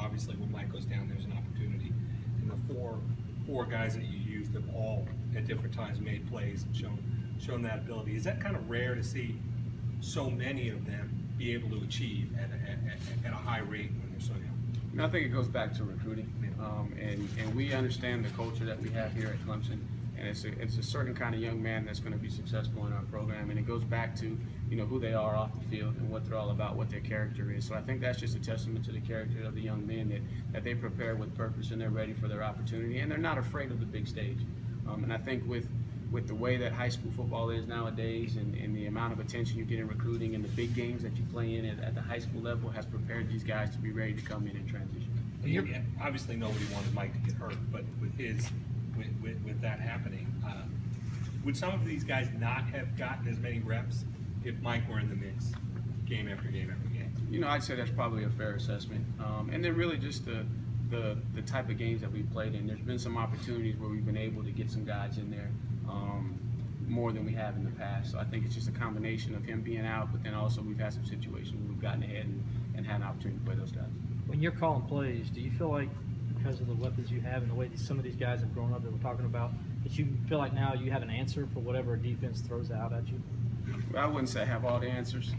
obviously when Mike goes down, there's an opportunity. And the four guys that you used have all at different times made plays and shown that ability. Is that kind of rare to see so many of them be able to achieve at a high rate when they're so young? I think it goes back to recruiting, and we understand the culture that we have here at Clemson, and it's a certain kind of young man that's going to be successful in our program, and it goes back to who they are off the field and what they're all about, what their character is. So I think that's just a testament to the character of the young men that they prepare with purpose and they're ready for their opportunity, and they're not afraid of the big stage. And I think with the way that high school football is nowadays and the amount of attention you get in recruiting and the big games that you play in at the high school level has prepared these guys to be ready to come in and transition. Yeah, obviously nobody wanted Mike to get hurt, but with that happening, would some of these guys not have gotten as many reps if Mike were in the mix game after game after game? I'd say that's probably a fair assessment. And then really just the type of games that we've played in. There's been some opportunities where we've been able to get some guys in there more than we have in the past. So I think it's just a combination of him being out, but then also we've had some situations where we've gotten ahead and had an opportunity to play those guys. When you're calling plays, do you feel like because of the weapons you have and the way some of these guys have grown up that we're talking about, that you feel like now you have an answer for whatever a defense throws out at you? Well, I wouldn't say I have all the answers,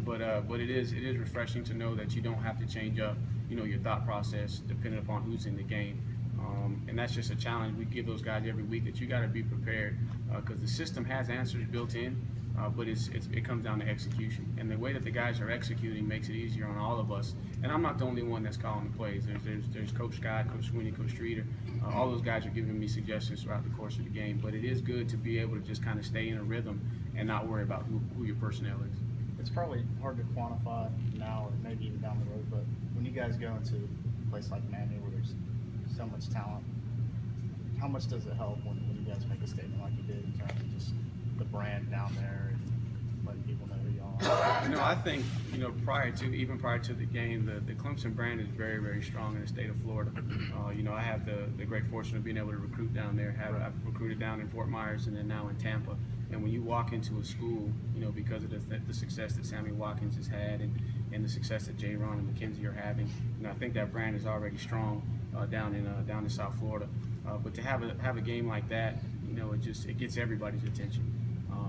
but it is refreshing to know that you don't have to change up your thought process depending upon who's in the game. And that's just a challenge we give those guys every week, that you got to be prepared because the system has answers built in, but it comes down to execution. And the way that the guys are executing makes it easier on all of us. And I'm not the only one that's calling the plays. There's Coach Scott, Coach Sweeney, Coach Streeter. All those guys are giving me suggestions throughout the course of the game. But it is good to be able to just kind of stay in a rhythm and not worry about who your personnel is. It's probably hard to quantify now or maybe even down the road, but when you guys go into a place like Miami where there's so much talent, how much does it help when you guys make a statement like you did in terms of just the brand down there and letting people know who you are? I think, prior to the game, the Clemson brand is very, very strong in the state of Florida. I have the great fortune of being able to recruit down there. I've recruited down in Fort Myers and then now in Tampa. And when you walk into a school, because of the success that Sammy Watkins has had and the success that J. Ron and McKenzie are having, I think that brand is already strong down in South Florida. But to have a game like that, it gets everybody's attention.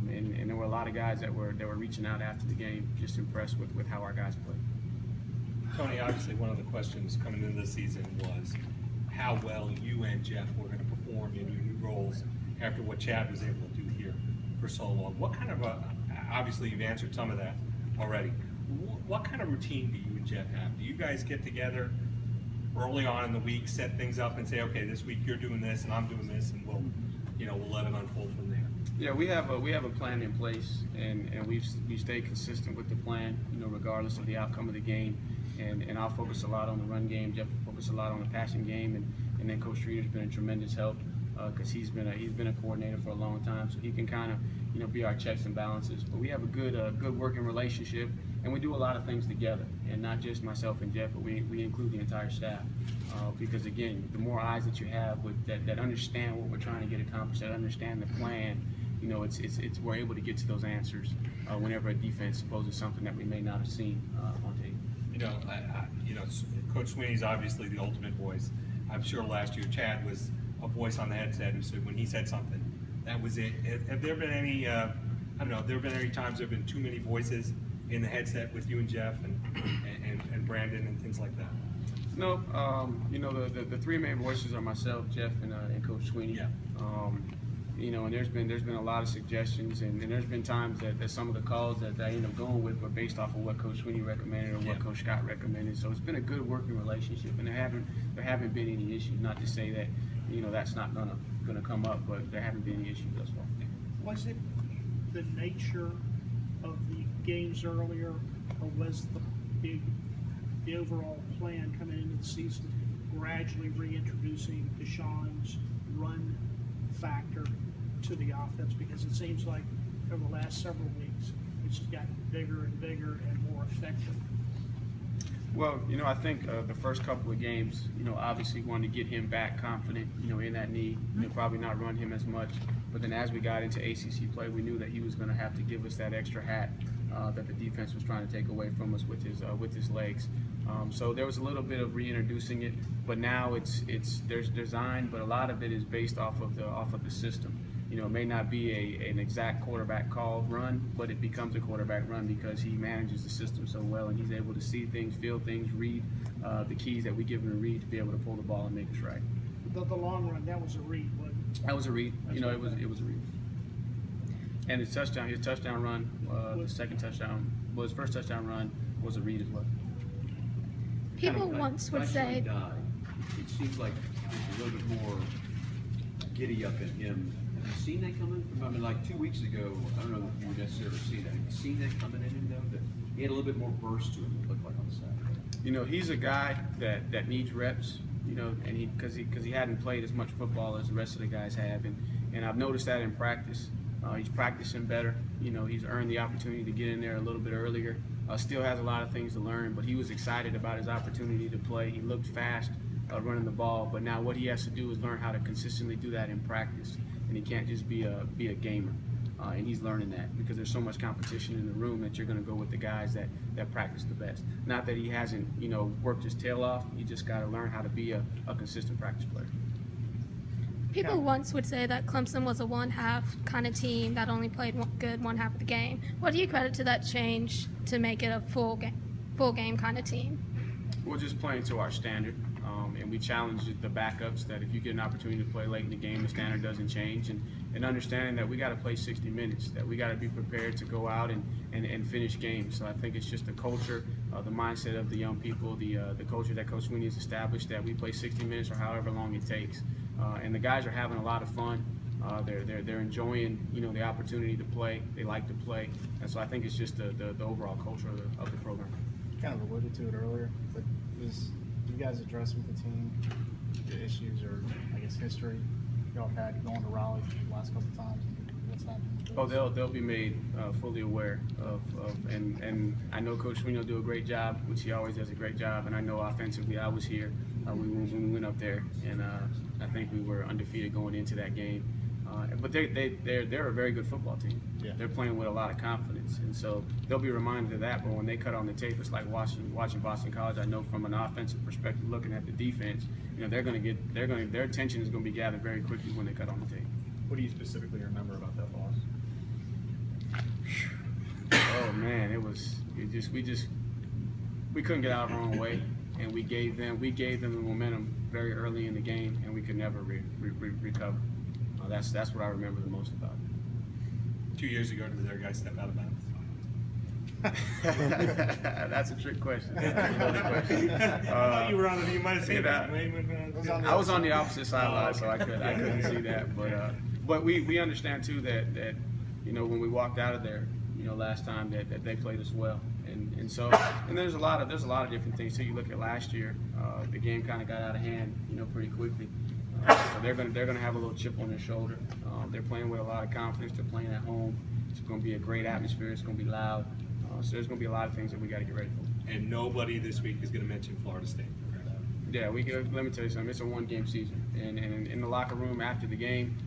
And there were a lot of guys that were reaching out after the game, just impressed with how our guys played. Tony, obviously one of the questions coming into the season was how well you and Jeff were going to perform in your new roles after what Chad was able to do here for so long. What kind of obviously you've answered some of that already. What kind of routine do you and Jeff have? Do you guys get together early on in the week, set things up and say, okay, this week you're doing this and I'm doing this, and we'll let it unfold from there? Yeah, we have a plan in place, and we stay consistent with the plan, regardless of the outcome of the game. And I'll focus a lot on the run game. Jeff will focus a lot on the passing game, and then Coach Streeter's been a tremendous help because he's been a coordinator for a long time, so he can kind of be our checks and balances. But we have a good working relationship, and we do a lot of things together, and not just myself and Jeff, but we include the entire staff. Because again, the more eyes that you have that understand what we're trying to get accomplished, that understand the plan, we're able to get to those answers whenever a defense poses something that we may not have seen on tape. Coach Sweeney's obviously the ultimate voice. I'm sure last year Chad was a voice on the headset who said when he said something, that was it. Have there been any, there have been any times there have been too many voices in the headset with you and Jeff and Brandon and things like that? No, the three main voices are myself, Jeff, and Coach Sweeney. Yeah. And there's been a lot of suggestions, and there's been times that some of the calls that I end up going with were based off of what Coach Sweeney recommended or what Coach Scott recommended. So it's been a good working relationship, and there haven't been any issues. Not to say that that's not gonna come up, but there haven't been any issues thus far. Was it the nature of the games earlier, or was the overall plan coming into the season gradually reintroducing Deshaun's run factor to the offense? Because it seems like over the last several weeks it's just gotten bigger and bigger and more effective. Well, I think the first couple of games, obviously wanted to get him back confident, in that knee, probably not run him as much. But then as we got into ACC play, we knew that he was going to have to give us that extra hat that the defense was trying to take away from us with his legs. So there was a little bit of reintroducing it, but now there's design, but a lot of it is based off of the system. You know, it may not be an exact quarterback call run, but it becomes a quarterback run because he manages the system so well, and he's able to see things, feel things, read the keys that we give him to read to be able to pull the ball and make us right. The long run, that was a read, wasn't it? That was a read. You know, it was a read. And his touchdown run, the second touchdown, well, his first touchdown run was a read as well. People once would say, It seems like there's a little bit more giddy up in him. Have you seen that coming? I mean, like 2 weeks ago, I don't know if you would necessarily see that. Have you seen that coming in him, though? That he had a little bit more burst to him, it looked like on Saturday. You know, he's a guy that needs reps, you know, and because he hadn't played as much football as the rest of the guys have, and I've noticed that in practice. He's practicing better. You know, he's earned the opportunity to get in there a little bit earlier. Still has a lot of things to learn, but he was excited about his opportunity to play. He looked fast running the ball, but now what he has to do is learn how to consistently do that in practice, and he can't just be a gamer. And he's learning that because there's so much competition in the room that you're going to go with the guys that practice the best. Not that he hasn't, you know, worked his tail off. You just got to learn how to be a consistent practice player. people once would say that Clemson was a one-half kind of team that only played one half of the game. What do you credit to that change to make it a full game kind of team? We're just playing to our standard, and we challenge the backups that if you get an opportunity to play late in the game, the standard doesn't change, and understanding that we got to play 60 minutes, that we got to be prepared to go out and finish games. So I think it's just the culture, the mindset of the young people, the culture that Coach Sweeney has established, that we play 60 minutes or however long it takes. And the guys are having a lot of fun. They're enjoying, you know, the opportunity to play. They like to play, and so I think it's just the overall culture of the program. Kind of alluded to it earlier, but do you guys address with the team the issues or I guess history y'all have had going to Raleigh the last couple of times? What's happening? Oh, they'll be made fully aware of and I know Coach Sweeney will do a great job, which he always does a great job. And I know offensively, I was here when we went up there, and I think we were undefeated going into that game. But they're a very good football team. Yeah. They're playing with a lot of confidence, and so they'll be reminded of that. But when they cut on the tape, it's like watching Boston College. I know from an offensive perspective, looking at the defense, you know, their attention is going to be gathered very quickly when they cut on the tape. What do you specifically remember about that loss? Oh man, we couldn't get out of our own way, and we gave them the momentum very early in the game, and we could never recover. That's what I remember the most about it. 2 years ago, did their guy step out of bounds? That's a trick question. That's another question. I thought you were on it. You might have seen that. I was on the opposite sideline, so I couldn't see that. But we understand too that you know, when we walked out of there, you know, last time that they played us well, and so there's a lot of different things. So you look at last year, the game kind of got out of hand, you know, pretty quickly. So they're gonna have a little chip on their shoulder. They're playing with a lot of confidence. They're playing at home. It's gonna be a great atmosphere. It's gonna be loud. So there's gonna be a lot of things that we got to get ready for. And nobody this week is going to mention Florida State. Yeah, let me tell you something. It's a one-game season, and in the locker room after the game,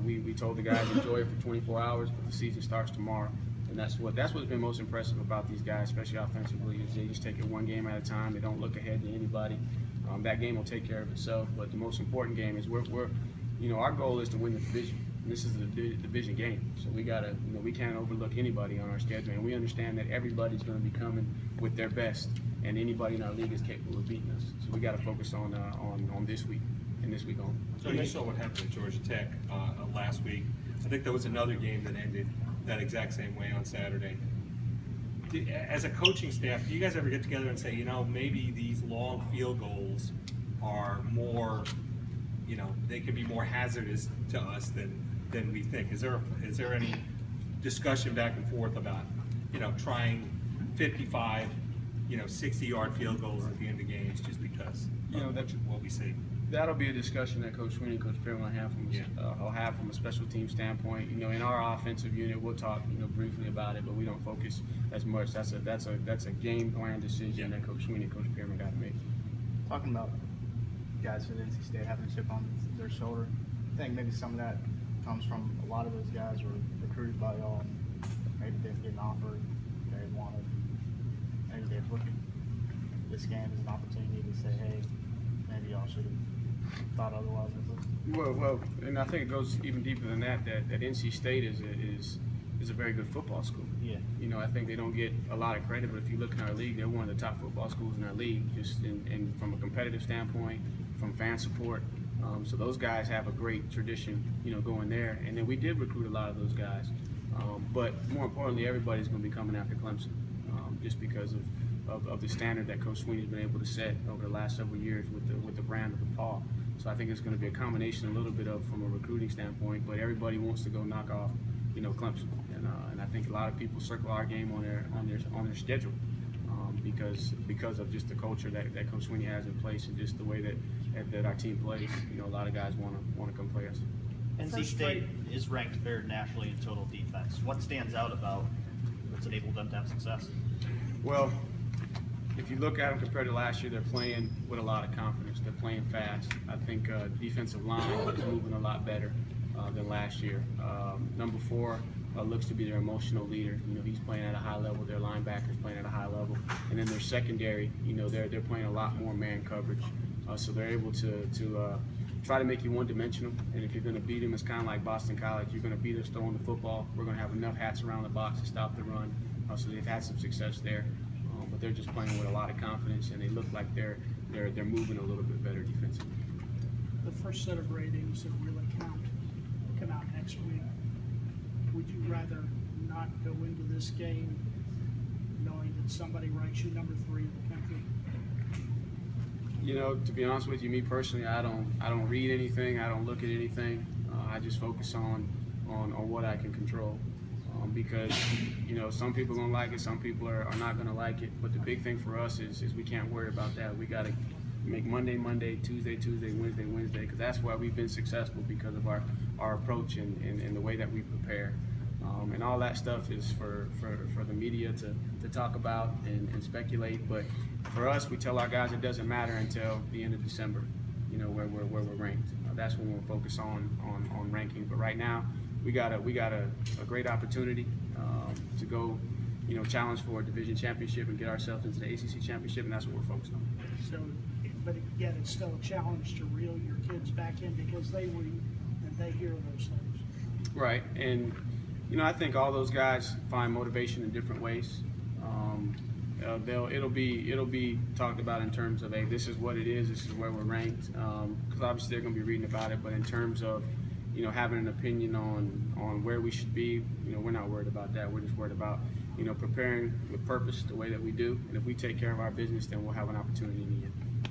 we told the guys enjoy it for 24 hours, but the season starts tomorrow. And that's what's been most impressive about these guys, especially offensively, is they just take it one game at a time. They don't look ahead to anybody. That game will take care of itself. But the most important game is we're you know, our goal is to win the division. And this is a division game, so we gotta, you know, we can't overlook anybody on our schedule, and we understand that everybody's going to be coming with their best, and anybody in our league is capable of beating us. So we got to focus on this week and this week on. So you saw what happened at Georgia Tech last week. I think there was another game that ended that exact same way on Saturday. As a coaching staff, do you guys ever get together and say, you know, maybe these long field goals are more, you know, they can be more hazardous to us than we think? Is there any discussion back and forth about, you know, trying 55, you know, 60-yard field goals at the end of games just because, you know, that's what we see? That'll be a discussion that Coach Sweeney and Coach Perry will have from a special team standpoint. You know, in our offensive unit, we'll talk, you know, briefly about it, but we don't focus as much. That's a game plan decision that Coach Sweeney and Coach Perry got to make. Talking about guys from NC State having a chip on their shoulder, I think maybe some of that comes from a lot of those guys were recruited by y'all. Maybe they didn't get an offer they wanted. Maybe they're looking. this game as an opportunity to say, hey, maybe y'all should have thought otherwise of it? Well, and I think it goes even deeper than that. That NC State is a very good football school. Yeah. You know, I think they don't get a lot of credit, but if you look in our league, they're one of the top football schools in our league, just in from a competitive standpoint, from fan support. So those guys have a great tradition, you know, going there. And then we did recruit a lot of those guys. But more importantly, everybody's going to be coming after Clemson, just because of the standard that Coach Sweeney's been able to set over the last several years with the brand of the Paw. So I think it's going to be a combination, a little bit of from a recruiting standpoint, but everybody wants to go knock off, you know, Clemson, and I think a lot of people circle our game on their schedule because of just the culture that Coach Sweeney has in place and just the way that our team plays. You know, a lot of guys want to come play us. NC First State is ranked third nationally in total defense. What stands out about what's enabled them to have success? Well, if you look at them compared to last year, they're playing with a lot of confidence. They're playing fast. I think defensive line is moving a lot better than last year. Number 4 looks to be their emotional leader. You know, he's playing at a high level. Their linebackers playing at a high level, and then their secondary. You know, they're playing a lot more man coverage, so they're able to try to make you one-dimensional. And if you're going to beat them, it's kind of like Boston College. You're going to beat us throwing the football. We're going to have enough hats around the box to stop the run. So they've had some success there. But they're just playing with a lot of confidence, and they look like they're moving a little bit better defensively. The first set of ratings that really count come out next week. Would you rather not go into this game knowing that somebody ranks you number 3 in the country? You know, to be honest with you, me personally, I don't read anything. I don't look at anything. I just focus on what I can control. Because, you know, some people are going to like it, some people are not going to like it. But the big thing for us is we can't worry about that. We got to make Monday, Tuesday, Wednesday, because that's why we've been successful, because of our approach and the way that we prepare. And all that stuff is for the media to talk about and speculate. But for us, we tell our guys it doesn't matter until the end of December, you know, where we're ranked. That's when we'll focus on ranking. But right now, we got a great opportunity to go, you know, challenge for a division championship and get ourselves into the ACC championship, and that's what we're focused on. So, but again, it's still a challenge to reel your kids back in because they read and they hear those things. Right, and you know, I think all those guys find motivation in different ways. It'll be talked about in terms of, hey, this is what it is, this is where we're ranked, because obviously they're going to be reading about it. But in terms of, you know, having an opinion on where we should be, you know, we're not worried about that. We're just worried about, you know, preparing with purpose the way that we do. And if we take care of our business, then we'll have an opportunity in the end.